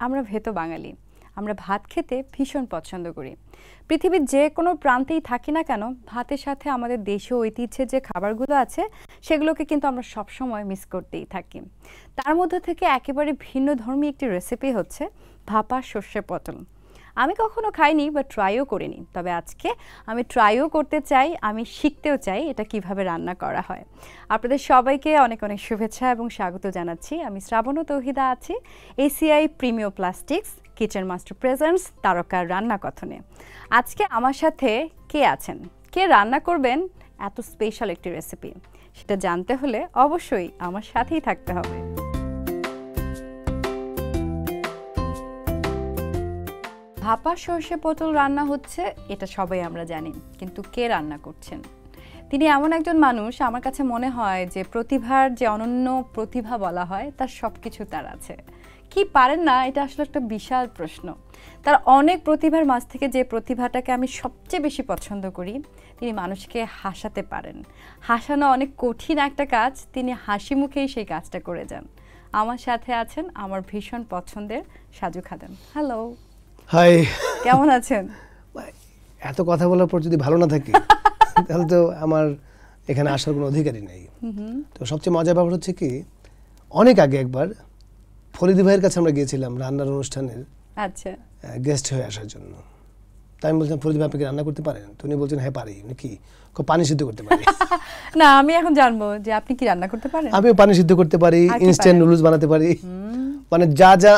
আমরা ভেতো বাঙালি, আমরা ভাত খেতে ভীষণ পছন্দ করি। পৃথিবীর যে কোনো প্রান্তেই থাকি না কেন, ভাতের সাথে আমাদের দেশীয় ঐতিহ্যের যে খাবারগুলো আছে সেগুলোকে কিন্তু আমরা সবসময় মিস করতেই থাকি। তার মধ্যে থেকে একেবারে ভিন্নধর্মী একটি রেসিপি হচ্ছে ভাপা সর্ষে পটল। আমি কখনো খাইনি বা ট্রাইও করিনি, তবে আজকে আমি ট্রাইও করতে চাই, আমি শিখতেও চাই এটা কিভাবে রান্না করা হয়। আপনাদের সবাইকে অনেক অনেক শুভেচ্ছা এবং স্বাগত জানাচ্ছি। আমি শ্রাবণ তৌহিদা আছি ACI Premio plastics kitchen master presents তারকার রান্না কথনে। আজকে আমার সাথে কে আছেন, কে রান্না করবেন এত স্পেশাল একটি রেসিপি, সেটা জানতে হলে অবশ্যই আমার সাথেই থাকতে হবে। ভাপা সর্ষে পটল রান্না হচ্ছে এটা সবাই আমরা জানি, কিন্তু কে রান্না করছেন? তিনি এমন একজন মানুষ, আমার কাছে মনে হয় যে প্রতিভার যে অনন্য প্রতিভা বলা হয় তার সব কিছু তার আছে। কি পারেন না এটা আসলে একটা বিশাল প্রশ্ন। তার অনেক প্রতিভার মাঝ থেকে যে প্রতিভাটাকে আমি সবচেয়ে বেশি পছন্দ করি, তিনি মানুষকে হাসাতে পারেন। হাসানো অনেক কঠিন একটা কাজ, তিনি হাসি মুখেই সেই কাজটা করে যান। আমার সাথে আছেন আমার ভীষণ পছন্দের সাজু খাদেম। হ্যালো। হাই, কেমন আছেন? এত কথা বলার পর যদি ভালো না থাকি তাহলে তো আমার এখানে আসার কোনো অধিকারই নেই। তো সবচেয়ে মজার ব্যাপার হচ্ছে কি, অনেক আগে একবার ফরিদি ভাইয়ের কাছে আমরা গিয়েছিলাম রান্নার অনুষ্ঠানের আচ্ছা গেস্ট হয়ে আসার জন্য। তাই আমি বলছিলাম, ফরিদি ভাই আপনি কি রান্না করতে পারেন? তো উনি বলছেন হ্যাঁ পারি। কি পানি সিদ্ধ করতে পারি। না, আমি এখন জানবো যে আপনি কি রান্না করতে পারেন। আমিও পানি সিদ্ধ করতে পারি, ইনস্ট্যান্ট নুডলস বানাতে পারি, মানে যা যা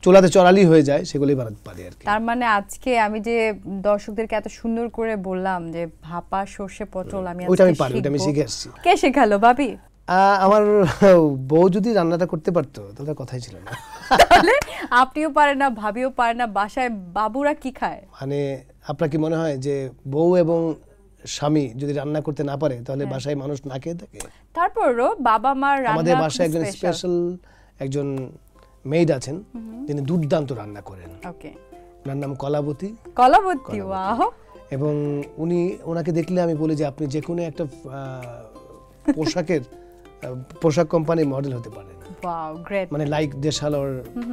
চুলাতে চড়ালি হয়ে যায় সেগুলোই বানাতে পারি আর কি। তার মানে আজকে আমি যে দর্শকদেরকে এত সুন্দর করে বললাম যে ভাপা সর্ষে পটল আমি ওইটা আমি পারি, ওইটা আমি শিখে আসছি। কে শেখালো? ভাবি? আমার বউ যদি রান্নাটা করতে পারতো তাহলে কথাই ছিল না। তাহলে আপনিও পারেন না, ভাবিও পারেন না, বাসায় বাবুরা কি খায়? মানে আপনার কি মনে হয় যে বউ এবং স্বামী যদি রান্না করতে না পারে তাহলে বাসায় মানুষ না খেয়ে থাকে? তারপরও বাবা মার রান্না, আমাদের বাসায় একজন স্পেশাল একজন মেইড আছেন যিনি দুর্দান্ত রান্না করেন। ওকে, ওনার নাম কলাবতী। কলাবতী, ওয়াও। এবং ওনাকে দেখলে আমি বলি যে আপনি যে কোনো একটা পোশাক কোম্পানির মডেল হতে পারেন। Wow, great. মানে লাইক দেশালর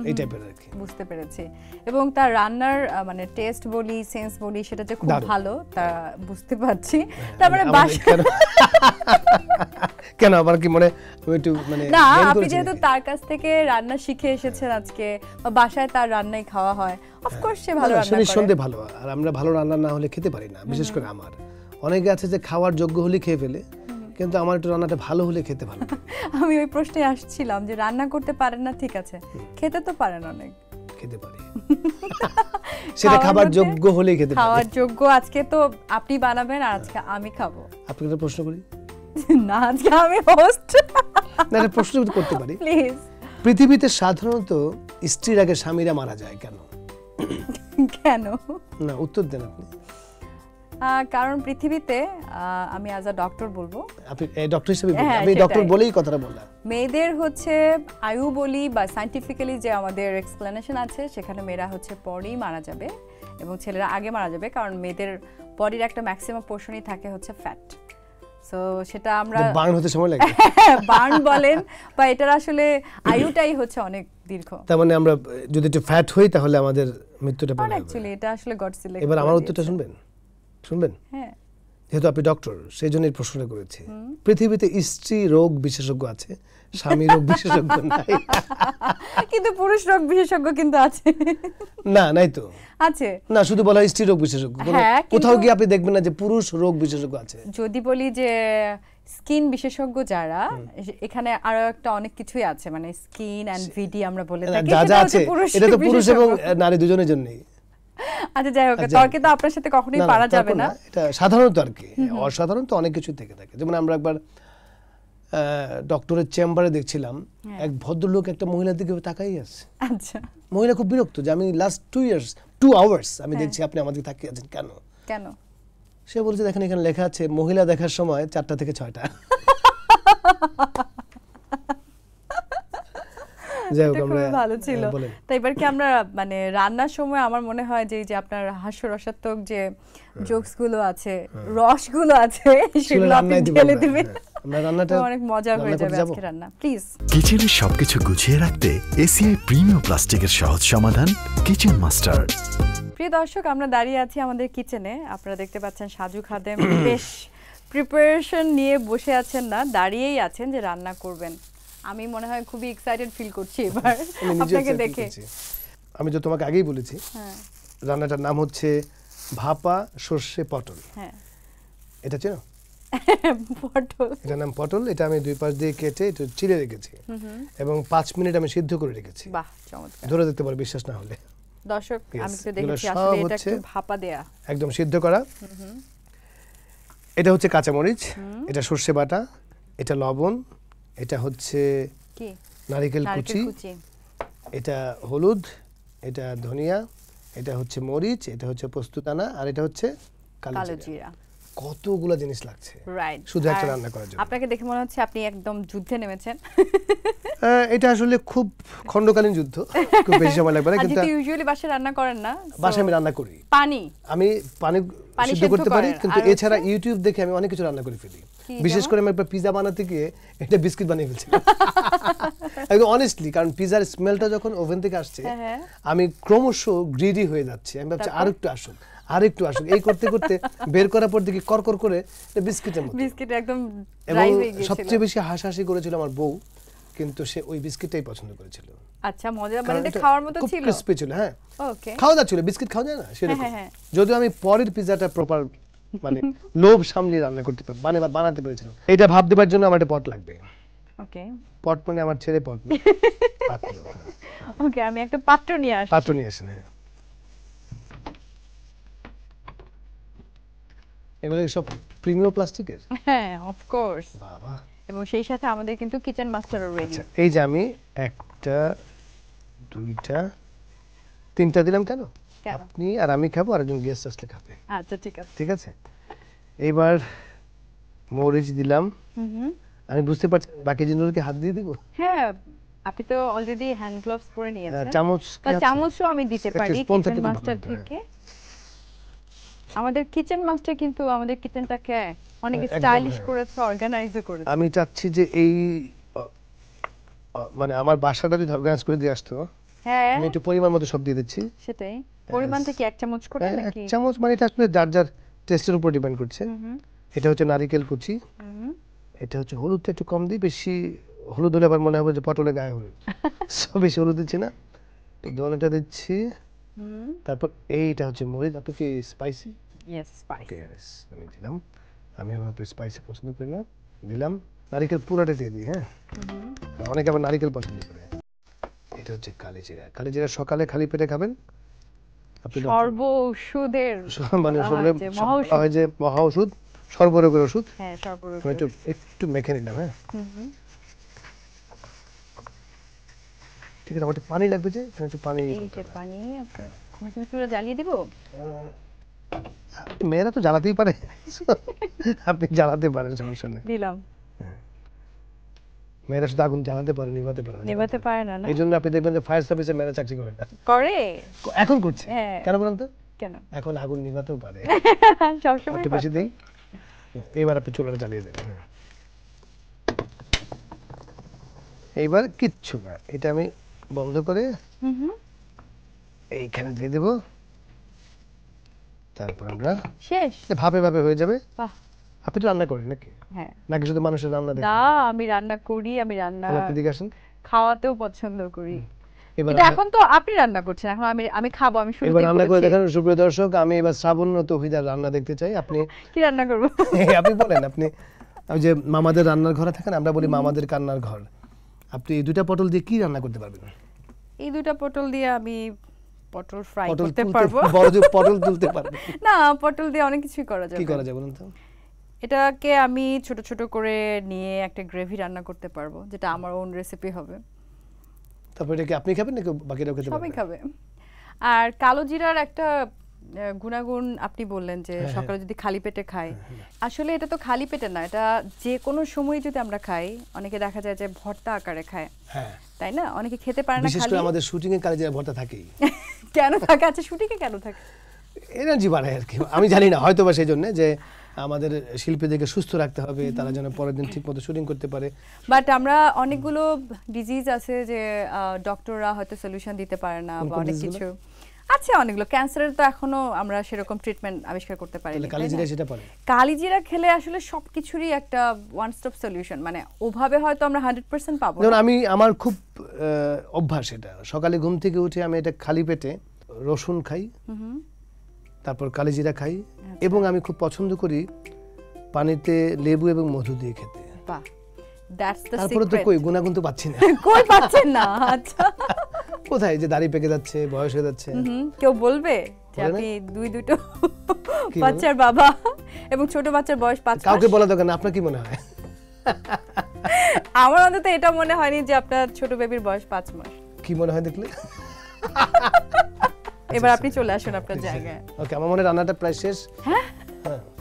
এই টাইপের আর কি। বুঝতে পেরেছি। এবং তার রান্নার মানে টেস্ট বলি, সেন্স বলি, সেটা যে খুব ভালো তা বুঝতে পারছি। তার মানে কেন আবার কি মনে একটু মানে না, আপনি যেহেতু তার কাছ থেকে রান্না শিখে এসেছেন আজকে, বা বাসায় তার রান্নাই খাওয়া হয়, অফকোর্স সে ভালো রান্না করে। শুনতে ভালো, আর আমরা ভালো রান্না না হলে খেতে পারি না। বিশেষ করে আমার অনেকে আছে যে খাওয়ার যোগ্য হলে খেয়ে ফেলে, কিন্তু আমার একটু রান্নাটা ভালো হলে খেতে ভালো। আমি ওই প্রশ্নে আসছিলাম যে রান্না করতে পারেন না, ঠিক আছে, খেতে তো পারেন অনেক। খেতে পারি, সেটা খাবার যোগ্য হলেই খেতে পারি। খাওয়ার যোগ্য আজকে তো আপনি বানাবেন আর আজকে আমি খাবো। আপনাকে একটা প্রশ্ন করি না, আজকে আমি হোস্ট। না, একটা প্রশ্ন করতে পারি প্লিজ। পৃথিবীতে সাধারণত স্ত্রীর আগে স্বামীরা মারা যায় কেন? কেন? না, উত্তর দেন আপনি। কারণ পৃথিবীতে, আমি অ্যাজ আ ডক্টর বলবো, আপনি ডক্টর হিসেবে বলুন, আমি ডক্টর বলেই কথাটা বললাম। মেয়েদের হচ্ছে আয়ু বলি বা সায়েন্টিফিক্যালি যে আমাদের এক্সপ্লেনেশন আছে, সেখানে মেয়েরা হচ্ছে পরেই মারা যাবে এবং ছেলেরা আগে মারা যাবে, কারণ মেয়েদের বডির একটা ম্যাক্সিমাম পোর্শনই থাকে হচ্ছে ফ্যাট। সো সেটা আমরা বার্ন হতে সময় লাগে, বার্ন বলেন, বা এটার আসলে আয়ুটাই হচ্ছে অনেক দীর্ঘ। তার মানে আমরা যদি একটু ফ্যাট হই তাহলে আমাদের মৃত্যুটা পরে হবে। অ্যাকচুয়ালি এটা আসলে গড সিলেক্ট। এবার আমার উত্তরটা শুনবেন? হ্যাঁ, যেহেতু আপনি ডক্টর সেই জন্য এই প্রশ্নটা করেছি। পৃথিবীতে স্ত্রী রোগ বিশেষজ্ঞ আছে, স্বামী রোগ বিশেষজ্ঞ নাই। কিন্তু পুরুষ রোগ বিশেষজ্ঞ কিন্তু আছে। না, নাই তো। আছে না, শুধু বলা হয় স্ত্রী রোগ বিশেষজ্ঞ। কোথাও গিয়ে আপনি দেখবেন না যে পুরুষ রোগ বিশেষজ্ঞ আছে। যদি বলি যে স্কিন বিশেষজ্ঞ যারা, এখানে আরো একটা অনেক কিছুই আছে, মানে স্কিন এন্ড ভিডি আমরা বলে থাকি, যা যা আছে এটা তো পুরুষ এবং নারী দুজনের জন্যই। আচ্ছা, যাই হোক, তর্কে তো আপনার সাথে কখনোই পারা যাবে না। এটা সাধারণত আর কি, অসাধারণ তো অনেক কিছু থেকে থাকে। যেমন আমরা একবার ডক্টরের চেম্বারে দেখছিলাম, এক ভদ্রলোক একটা মহিলার দিকে তাকাই আছে। আচ্ছা, মহিলা খুব বিরক্ত যে আমি লাস্ট 2 আওয়ার্স আমি দেখছি আপনি আমাদের তাকিয়ে আছেন কেন? সে বলছে দেখেন এখানে লেখা আছে মহিলা দেখার সময় 4টা থেকে 6টা। ভালো ছিল। তাই এবার কি আমরা মানে রান্নার সময় আমার মনে হয় যে আপনার হাস্যরসাত্মক যে জোকস গুলো আছে, রস গুলো আছে, সেগুলো আপনি ঢেলে দিবেন। আমরা রান্নাটা অনেক মজা হয়ে রান্না করতে যাবে যাবো? আজকে রান্না প্লিজ। কিচেনের সবকিছু গুছিয়ে রাখতে এসিআই প্রিমিয়াম প্লাস্টিকের সহজ সমাধান কিচেন মাস্টার। প্রিয় দর্শক, আমরা দাঁড়িয়ে আছি আমাদের কিচেনে। আপনারা দেখতে পাচ্ছেন সাজু খাদেম বেশ প্রিপারেশন নিয়ে বসে আছেন, না দাঁড়িয়েই আছেন যে রান্না করবেন। আমি মনে হয় খুবই এক্সাইটেড ফিল করছি এবার আমি নিজে আপনাকে excited দেখে। করছি। আমি তো তোমাকে আগেই বলেছি হ্যাঁ রান্নাটার নাম হচ্ছে ভাপা সর্ষে পটল। হ্যাঁ এটা চেনো? পটল। এটার নাম পটল। এটা আমি দুই পাশ দিয়ে কেটে একটু চিড়ে রেখেছি এবং 5 মিনিট আমি সিদ্ধ করে রেখেছি। বাহ চমৎকার। ধরে দেখতে পারো বিশ্বাস না হলে। দর্শক Yes, আমি তো এগুলো দেখেছি সব আসলে এটা হচ্ছে একটু ভাপা দেয়া। একদম সিদ্ধ করা। এটা হচ্ছে কাঁচামরিচ, এটা সর্ষে বাটা, এটা লবণ, এটা হচ্ছে কি নারকেল নারকেল কুচি, কুচি। এটা হলুদ, এটা ধনিয়া, এটা হচ্ছে মরিচ, এটা হচ্ছে পোস্তদানা, আর এটা হচ্ছে কালো কালো জিরা। জিরা। কতগুলো জিনিস লাগছে রাইট। শুধু একটা রান্না করার জন্য। আপনাকে দেখে মনে হচ্ছে আপনি একদম যুদ্ধে নেমেছেন। এটা আসলে খুব খণ্ডকালীন যুদ্ধ, খুব বেশি সময় লাগবে না, কিন্তু ইউজুয়ালি বাসায় রান্না করেন না, বাসায় আমি রান্না করি। পানি আমি পানি পানি সিদ্ধ সেদ্ধ করতে পারি, করেন, কিন্তু আর এছাড়া ইউটিউব দেখে আমি অনেক কিছু রান্না করে ফেলি। কি বিশেষ যেমন? করে আমি একটা পিজা বানাতে গিয়ে এটা বিস্কিট বানিয়ে ফেলছি একদম অনেস্টলি, কারণ পিজার স্মেলটা যখন ওভেন থেকে আসছে হ্যাঁ, হ্যাঁ। আমি ক্রমশ গ্রিডি হয়ে যাচ্ছি। আমি ভাবছি তারপর? আরেকটু আসুক, আরেকটু আসুক, এই করতে করতে বের করার পর দেখি করকর করে বিস্কিটের মতো। বিস্কিট একদম এবং ড্রাই হয়ে গিয়েছিল। সবচেয়ে বেশি হাসাহাসি করেছিল আমার বউ, কিন্তু সে ওই বিস্কিটটাই পছন্দ করেছিল। আচ্ছা মজা, কারণ মানে এটা এটা খাওয়ার মতো খুব ছিল। ক্রিস্পি ছিল। হ্যাঁ, ওকে। খাওয়া যাচ্ছিল, বিস্কিট খাওয়া যায় না সেরকম। হ্যাঁ, হ্যাঁ। যদিও আমি পরের পিজাটা প্রপার মানে লোভ সামলিয়ে রান্না করতে বানাতে পেরেছিলাম। এটা ভাব দেবার জন্য আমার একটা পট লাগবে। ওকে পট মানে আমার ছেলে পট না, পাত্র। ওকে, আমি একটা পাত্র নিয়ে আসি। পাত্র নিয়ে আসেন। হ্যাঁ, এগুলো সব প্রিমিয়াম প্লাস্টিকের। হ্যাঁ অফ কোর্স। বাবা, এবং সেই সাথে আমাদের কিন্তু কিচেন মাস্টারও রেডি। আচ্ছা এই যে আমি একটা, দুইটা, তিনটা দিলাম। কেন? কেন? আপনি আর আমি খাবো, আর একজন গেস্ট আসলে খাবে। আচ্ছা ঠিক আছে। ঠিক আছে, এইবার মরিচ দিলাম। হুম। আমি বুঝতে পারছি বাকি জিনিসগুলোকে হাত দিয়ে দিব। হ্যাঁ, আপনি তো অলরেডি হ্যান্ড গ্লাভস পরে নিয়েছেন। চামচ কি বা আছে? চামচও আমি দিতে একটা পারি spoon কিচেন থাকলে খুব মাস্টার ভালো হতো, থেকে। আমাদের কিচেন মাস্টার কিন্তু আমাদের কিচেনটাকে অনেক একদম, স্টাইলিশ হ্যাঁ। করেছে, অর্গানাইজও করেছে। আমি চাচ্ছি যে এই মানে আমার বাসাটা যদি অর্গানাইজ করে দিয়ে আসতো। হ্যাঁ আমি একটু পরিমাণ মতো সব দিয়ে দিচ্ছি। সেটাই। পরিমাণটা কি 1 চামচ করে এক নাকি? চামচ, মানে এটা আসলে যার যার টেস্টের উপর ডিপেন্ড করছে। হুম এটা হচ্ছে নারকেল কুচি, হুম। এটা হচ্ছে হলুদটা একটু কম দিই, বেশি হলুদ হলে আবার মনে হবে যে পটলে গায়ে হলুদ। সব বেশি হলুদ দিচ্ছি না, ধনেটা দিচ্ছি। হুম। তারপর এইটা হচ্ছে মরিচ। আপনি কি স্পাইসি? Yes, spice. আমি দিলাম। আমি আবার স্পাইসি পছন্দ করি না, দিলাম। নারকেল পুরাটা দিয়ে দিই। হ্যাঁ, অনেকে আবার নারকেল পছন্দ করে। এটা হচ্ছে কালি জিরা। কালি জিরা সকালে খালি পেটে খাবেন আপনি। সর্ব ওষুধের মানে যে মহা ঔষধ। হয় যে মহা ওষুধ, সর্বরোগের ওষুধ। হ্যাঁ সর্বরোগ। আমি একটু একটু মেখে নিলাম। হ্যাঁ, ঠিক আছে। আমার একটু পানি লাগবে, যে এখানে একটু পানি। এই যে পানি, আপনার চুলা জ্বালিয়ে দিব? মেয়েরা তো জ্বালাতেই পারে, আপনি জ্বালাতে পারেন, সমস্যা নেই। দিলাম। মেয়েরা শুধু আগুন জ্বালাতে পারে, নিভাতে পারে না। নেভাতে পারে না, না? এই জন্য আপনি দেখবেন যে ফায়ার সার্ভিসে মেয়েরা চাকরি করে না। করে? এখন করছে। হ্যাঁ। কেন বলেন তো? কেন? এখন আগুন নিভাতেও পারে। সবসময় একটু বেশি দিই, এবার আপনি চুলাটা জ্বালিয়ে দেবেন। এইবার কিচ্ছু না, এটা আমি বন্ধ করে এইখানে দিয়ে দেবো। তারপর আমরা শেষ। ভাবে ভাবে হয়ে যাবে। বাহ। আপনি তো রান্না করেন নাকি? হ্যাঁ। নাকি শুধু মানুষের রান্না দেখেন? না, আমি রান্না করি, আমি রান্না তাহলে আপনি দিকে আসেন। খাওয়াতেও পছন্দ করি। এবার কিন্তু এখন তো আপনি রান্না করছেন, এখন আমি খাবো। আমি এবার রান্না করে শুরুতেই দেখান সুপ্রিয় দর্শক। আমি এবার শ্রাবণ ও তৌহিদার রান্না দেখতে চাই। আপনি কি রান্না করব? আপনি বলেন। আপনি ওই যে মামাদের রান্নার ঘরে থাকেন, আমরা বলি মামাদের কান্নার ঘর। আপনি এই দুইটা পটল দিয়ে কি রান্না করতে পারবেন? এই দুটো পটল দিয়ে আমি পটল ফ্রাই পটল করতে তুলতে পারবো। বড় যে পটল তুলতে পারবেন? না, পটল দিয়ে অনেক কিছুই করা যাবে। কি করা যায় বলুন তো? এটাকে আমি ছোট ছোট করে নিয়ে একটা গ্রেভি রান্না করতে পারবো, যেটা আমার ওন রেসিপি হবে। তারপর এটা কি আপনি খাবেন নাকি বাকিরাও খেতে সবাই পারবে? খাবে। আর কালো জিরার একটা গুণাগুণ আপনি বললেন যে হ্যাঁ, সকালে যদি খালি পেটে খাই। আসলে এটা তো খালি পেটে না, এটা যে কোনো সময় যদি আমরা খাই, অনেকে দেখা যায় যে ভর্তা আকারে খায়, হ্যাঁ, তাই না? অনেকে খেতে পারে না বিশেষ খালি। করে আমাদের শুটিং এর কাজে ভর্তা থাকেই। কেন থাকে? আচ্ছা, শুটিংয়ে কেন থাকে? এনার্জি বাড়ায় আর কি, আমি জানি না, হয়তো বা সেই জন্য যে আমাদের শিল্পীদেরকে সুস্থ রাখতে হবে, তারা যেন পরের দিন ঠিকমতো শুটিং করতে পারে। বাট আমরা অনেকগুলো ডিজিজ আছে যে ডক্টররা হয়তো সলিউশন দিতে পারে না, বা অনেক কিছু আছে, অনেকগুলো ক্যান্সারের তো এখনো আমরা সেরকম ট্রিটমেন্ট আবিষ্কার করতে পারিনি। কালিজিরা সেটা পারে। কালিজিরা খেলে আসলে সবকিছুরই একটা ওয়ান স্টপ সলিউশন, মানে ওভাবে হয়তো আমরা 100% পাবো যেমন না। আমার খুব অভ্যাস, এটা সকালে ঘুম থেকে উঠে আমি এটা খালি পেটে রসুন খাই, তারপর কালিজিরা খাই, এবং আমি খুব পছন্দ করি পানিতে লেবু এবং মধু দিয়ে খেতে। বাহ, দ্যাটস দ্য তারপরে তো কই গুণাগুণ তো পাচ্ছি না। কই পাচ্ছেন না? আচ্ছা, কোথায় যে দাড়ি পেকে যাচ্ছে, বয়স হয়ে যাচ্ছে। কেউ বলবে যে আপনি দুটো বাচ্চার বাবা এবং ছোট বাচ্চার বয়স 5 মাস? কাউকে বলা দরকার না। আপনার কি মনে হয়? আমার অন্তত এটা মনে হয়নি যে আপনার ছোট বেবির বয়স 5 মাস। কি মনে হয় দেখলে? এবার আপনি চলে আসুন আপনার জায়গায়। ওকে, আমার মনে রান্নাটা প্রায় শেষ। হ্যাঁ,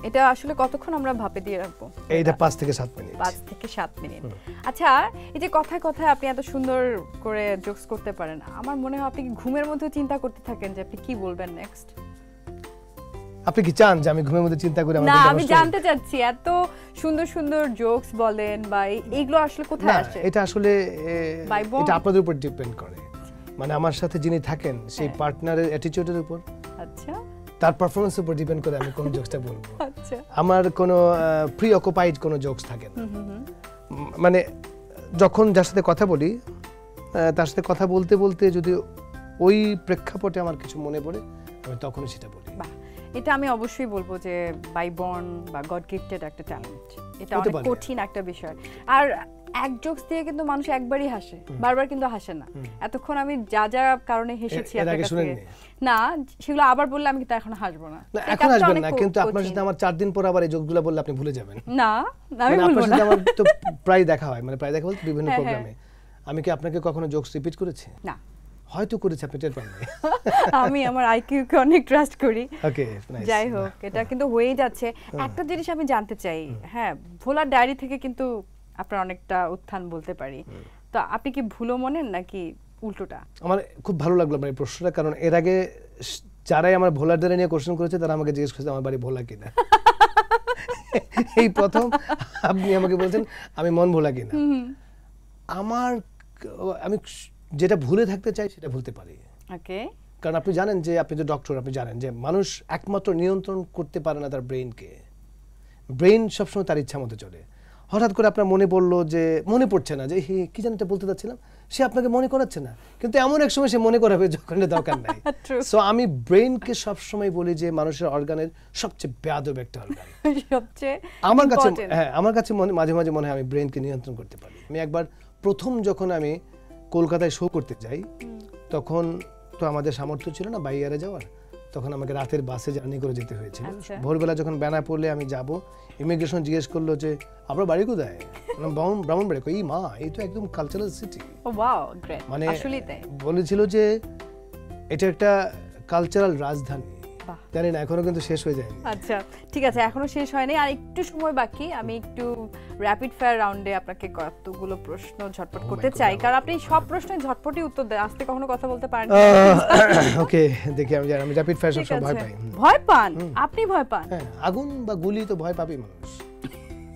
এটা আসলে কতক্ষণ আমরা ভাপে দিয়ে রাখবো? এইটা 5 থেকে 7 মিনিট। 5 থেকে 7 মিনিট। আচ্ছা, এই যে কথায় কথায় আপনি এত সুন্দর করে জোকস করতে পারেন, আমার মনে হয় আপনি কি ঘুমের মধ্যে চিন্তা করতে থাকেন যে আপনি কি বলবেন নেক্সট? আপনি কি চান যে আমি ঘুমের মধ্যে চিন্তা করি? না, আমি জানতে চাচ্ছি এত সুন্দর সুন্দর জোকস বলেন বা এইগুলো আসলে কোথায় আসে? এটা আসলে এটা আপনাদের উপর ডিপেন্ড করে, মানে আমার সাথে যিনি থাকেন সেই পার্টনারের অ্যাটিটিউডের উপর, আচ্ছা, তার পারফরম্যান্সের উপর ডিপেন্ড করে আমি কোন জোকসটা বলবো। আচ্ছা, আমার কোনো প্রি অকুপাইড কোনো জোকস থাকে না। মানে যখন যার সাথে কথা বলি, তার সাথে কথা বলতে বলতে যদি ওই প্রেক্ষাপটে আমার কিছু মনে পড়ে, আমি তখনই সেটা বলি। বাহ, এটা আমি অবশ্যই বলবো যে বাই বর্ন বা গড গিফটেড একটা ট্যালেন্ট। এটা অনেক কঠিন একটা বিষয়। আর এক জোকস দিয়ে কিন্তু মানুষ একবারই হাসে, বারবার কিন্তু হাসে না। এতক্ষণ আমি যা যা কারণে হেসেছি আপনার কাছে, না সেগুলো আবার বললে আমি কিন্তু এখন হাসবো না। এখন হাসবেন না, কিন্তু আপনার সাথে আমার 4 দিন পর আবার এই জোকসগুলো বললে আপনি ভুলে যাবেন। না, আমি ভুলবো না। আমার তো প্রায় দেখা হয়, মানে প্রায় দেখা বলতে বিভিন্ন প্রোগ্রামে। আমি কি আপনাকে কখনো জোকস রিপিট করেছি? না। হয়তো করেছি, আপনি টের পান না। আমি আমার আইকিউ কে অনেক ট্রাস্ট করি। ওকে, নাইস। যাই হোক, এটা কিন্তু হয়েই যাচ্ছে। একটা জিনিস আমি জানতে চাই, হ্যাঁ, ভোলার ডায়েরি থেকে কিন্তু আপনার অনেকটা উত্থান বলতে পারি, তো আপনি কি ভুলো মনেন নাকি উল্টোটা? আমার খুব ভালো লাগলো আপনার এই প্রশ্নটা, কারণ এর আগে যারাই আমার ভোলার ডায়েরি নিয়ে কোশ্চেন করেছে তারা আমাকে জিজ্ঞেস করেছে আমার বাড়ি ভোলা কিনা। এই প্রথম আপনি আমাকে বলছেন আমি মন ভোলা কিনা। আমি যেটা ভুলে থাকতে চাই সেটা ভুলতে পারি। ওকে, কারণ আপনি জানেন যে, আপনি তো ডক্টর, আপনি জানেন যে মানুষ একমাত্র নিয়ন্ত্রণ করতে পারে না তার ব্রেইনকে। ব্রেইন সবসময় তার ইচ্ছা মতো চলে। হঠাৎ করে আপনার মনে পড়লো যে, মনে পড়ছে না যে কি জানি এটা বলতে চাচ্ছিলাম, সে আপনাকে মনে করাচ্ছে না, কিন্তু এমন এক সময় সে মনে করাবে যখন এটা দরকার নাই। সো আমি ব্রেইনকে সবসময় বলি যে মানুষের অর্গানের সবচেয়ে বেয়াদব একটা অর্গান। সবচেয়ে আমার কাছে, হ্যাঁ, আমার কাছে মাঝে মাঝে মনে হয় আমি ব্রেইনকে নিয়ন্ত্রণ করতে পারি। আমি একবার প্রথম যখন আমি কলকাতায় শো করতে যাই, তখন তো আমাদের সামর্থ্য ছিল না বাই এয়ারে যাওয়ার, তখন আমাকে রাতের বাসে জার্নি করে যেতে হয়েছিল। ভোরবেলা যখন ব্যানার পড়লে আমি যাব, ইমিগ্রেশন জিজ্ঞেস করলো যে আপনার বাড়ি কোথায়? ব্রাহ্মণবাড়ি। কই মা, এই তো একদম কালচারাল সিটি। Wow, great. মানে আসলেই তাই বলেছিল যে এটা একটা কালচারাল রাজধানী। জানি না, এখনো কিন্তু শেষ হয়ে যায়নি। আচ্ছা, ঠিক আছে, এখনো শেষ হয়নি, আর একটু সময় বাকি। আমি একটু র্যাপিড ফায়ার রাউন্ডে আপনাকে কতগুলো প্রশ্ন ঝটপট করতে চাই, কারণ আপনি সব প্রশ্নের ঝটপটই উত্তর দেন। আজকে কখনো কথা বলতে পারেন না। ওকে, দেখি আমি জানি, আমি র্যাপিড ফায়ার সব ভয় পাই। ভয় পান? আপনি ভয় পান? হ্যাঁ, আগুন বা গুলি তো ভয় পাবে মানুষ।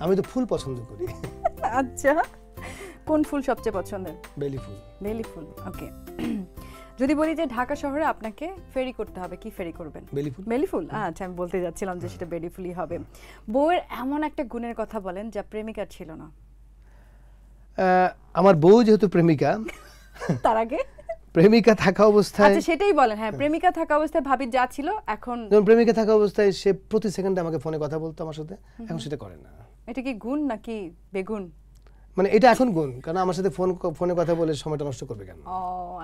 আমি তো ফুল পছন্দ করি। আচ্ছা, কোন ফুল সবচেয়ে পছন্দের? বেলি ফুল। বেলি ফুল, ওকে। যদি বলি যে ঢাকা শহরে আপনাকে ফেরি করতে হবে, কি ফেরি করবেন? বেলি ফুল। বেলি ফুল, আচ্ছা, আমি বলতে যাচ্ছিলাম যে সেটা বেলি ফুলই হবে। বউয়ের এমন একটা গুণের কথা বলেন যা প্রেমিকার ছিল না। আমার বউ যেহেতু প্রেমিকা, তার আগে প্রেমিকা থাকা অবস্থায়, আচ্ছা সেটাই বলেন, হ্যাঁ, প্রেমিকা থাকা অবস্থায় ভাবির যা ছিল এখন, যখন প্রেমিকা থাকা অবস্থায় সে প্রতি সেকেন্ডে আমাকে ফোনে কথা বলতো আমার সাথে, এখন সেটা করে না। এটা কি গুণ নাকি বেগুন? মানে এটা এখন গুণ, কারণ আমার সাথে ফোনে কথা বলে সময়টা নষ্ট করবে কেন? ও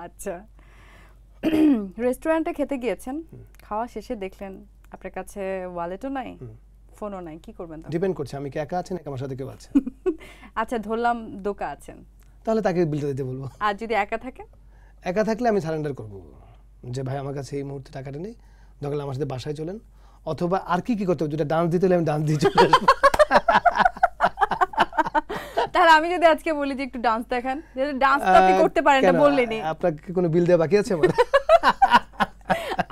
আচ্ছা। রেস্টুরেন্টে খেতে গিয়েছেন, খাওয়া শেষে দেখলেন আপনার কাছে ওয়ালেটও নাই, ফোনও নাই, কি করবেন তখন? ডিপেন্ড করছে আমি কি একা আছি নাকি আমার সাথে কেউ আছে। আচ্ছা, ধরলাম দোকা আছেন, তাহলে তাকে বিলটা দিতে বলবো। আর যদি একা থাকেন? একা থাকলে আমি সারেন্ডার করব যে ভাই আমার কাছে এই মুহূর্তে টাকাটা নেই, দরকার আমার সাথে বাসায় চলেন, অথবা আর কি করতে হবে, দুটা ডান্স দিতে হলে আমি ডান্স দিয়ে চলে আসবো। তাহলে আমি যদি আজকে বলি যে একটু ডান্স দেখান, ডান্স তো আপনি করতে পারেন না, বললেনই। আপনার কি কোনো বিল দেওয়া বাকি আছে আমার?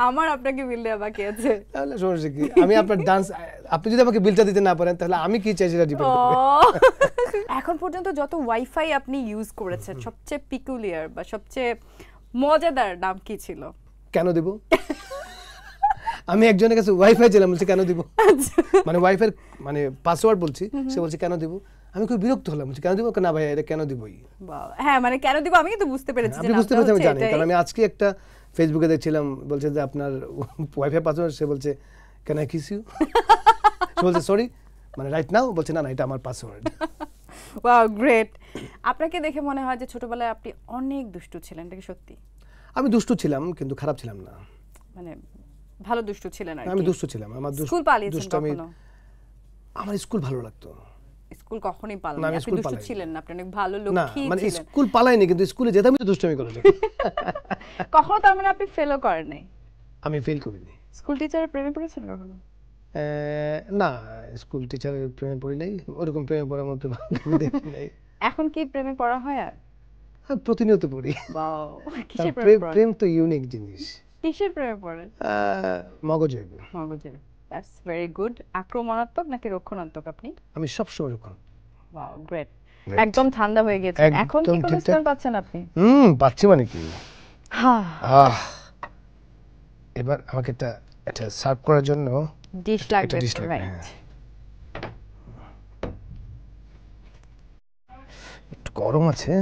আমার আপনাকে বিল দেওয়া বাকি আছে। তাহলে সমস্যা কি, আমি আপনার ডান্স, আপনি যদি আমাকে বিলটা দিতে না পারেন তাহলে আমি কি চাই সেটা ডিপেন্ড করবে। এখন পর্যন্ত যত ওয়াইফাই আপনি ইউজ করেছেন সবচেয়ে পিকুলিয়ার বা সবচেয়ে মজাদার নাম কি ছিল? কেন দিব? আমি একজনের কাছে ওয়াইফাই ছিলাম, বলছি কেন দিব, মানে ওয়াইফাই মানে পাসওয়ার্ড বলছি, সে বলছে কেন দিব, আমি খুব বিরক্ত হলাম, বলছি কেন দিব, না ভাই এটা কেন দিবই। হ্যাঁ মানে কেন দিব আমি কিন্তু বুঝতে পেরেছি, আপনি বুঝতে পেরেছেন, আমি জানি, কারণ আমি আজকে একটা ফেসবুকে দেখছিলাম, বলছে যে আপনার ওয়াইফাই পাসওয়ার্ড, সে বলছে ক্যান আই কিস ইউ, সে বলছে সরি, মানে রাইট নাও, বলছে না না এটা আমার পাসওয়ার্ড। Wow great. আপনাকে দেখে মনে হয় যে ছোটবেলায় আপনি অনেক দুষ্টু ছিলেন, এটা কি সত্যি? আমি দুষ্টু ছিলাম কিন্তু খারাপ ছিলাম না, মানে ভালো দুষ্টু ছিলেন আর আমি কি। দুষ্টু ছিলাম, আমার স্কুল পালিয়েছেন দুষ্টামি, কখনো? আমার স্কুল ভালো লাগতো। স্কুল কখনোই পালান না, না, আমি আপনি স্কুল দুষ্টু পালাইনি। ছিলেন না, আপনি অনেক ভালো না লক্ষ্মী মানে ছিলেন। স্কুল পালাইনি, কিন্তু স্কুলে যেতাম তো দুষ্টামি করেছি। কখনো তার মানে আপনি ফেলও করেন নাই? আমি ফেল করিনি। স্কুল টিচারের প্রেমে পড়েছেন কখনো? না, স্কুল টিচারের প্রেমে পড়ি নাই, ওরকম প্রেমে পড়ার মতো আমি দেখি নাই। এখন কি প্রেমে পড়া হয় আর? আমি প্রতিনিয়ত পড়ি। ওয়াও, কারণ কিসের প্রেমে পড়েন? প্রেম তো ইউনিক জিনিস। কিসের প্রেমে পড়েন? মগজে। মগজের। That's very good. আক্রমণাত্মক নাকি রক্ষণাত্মক আপনি? আমি সবসময় রকম। Wow great. Great. একদম ঠান্ডা হয়ে গেছে। এখন কি একদম কোনো ঠিকঠাক। স্মেল পাচ্ছেন আপনি? পাচ্ছি মানে কি, হ্যাঁ, এবার আমাকে এটা সার্ভ করার জন্য ডিশ একটা লাগবে, dish লাগবে, রাইট। হ্যাঁ। একটু গরম আছে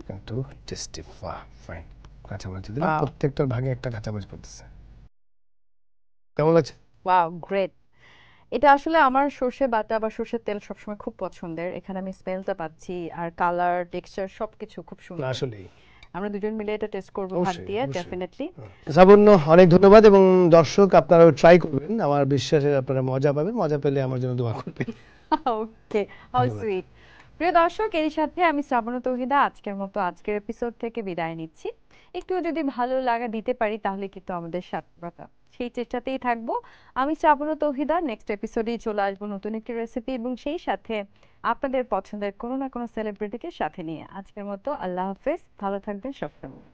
কিন্তু টেস্টি, বাহ ফাইন। কাঁচামরিচ দিলাম, Wow. প্রত্যেকটার ভাগে একটা কাঁচামরিচ পড়তেছে। কেমন লাগছে? Wow great. এটা আসলে আমার সর্ষে বাটা বা সর্ষের তেল সবসময় খুব পছন্দের। এখানে আমি স্মেলটা পাচ্ছি আর কালার, টেক্সচার সবকিছু খুব না সুন্দর। আসলেই আমরা দুজন মিলে এটা টেস্ট করব ভাত অবশ্যই, দিয়ে, অবশ্যই। ডেফিনেটলি। সাবন্য অনেক ধন্যবাদ, এবং দর্শক আপনারাও ট্রাই করবেন, আমার বিশ্বাসে আপনারা মজা পাবেন, মজা পেলে আমার জন্য দোয়া করবেন। ওকে, হাউ ধন্যবাদ। সুইট। প্রিয় দর্শক, এর সাথে আমি শ্রাবণী তৌহিদা আজকের মতো আজকের এপিসোড থেকে বিদায় নিচ্ছি। একটু যদি ভালো লাগা দিতে পারি তাহলে কিন্তু আমাদের সার্থকতা, সেই চেষ্টাতেই থাকবো। আমি শ্রাবণী তৌহিদা, নেক্সট এপিসোডেই চলে আসবো নতুন একটি রেসিপি এবং সেই সাথে আপনাদের পছন্দের কোনো না কোনো সেলিব্রিটিকে সাথে নিয়ে। আজকের মতো আল্লাহ হাফেজ, ভালো থাকবেন সবসময়।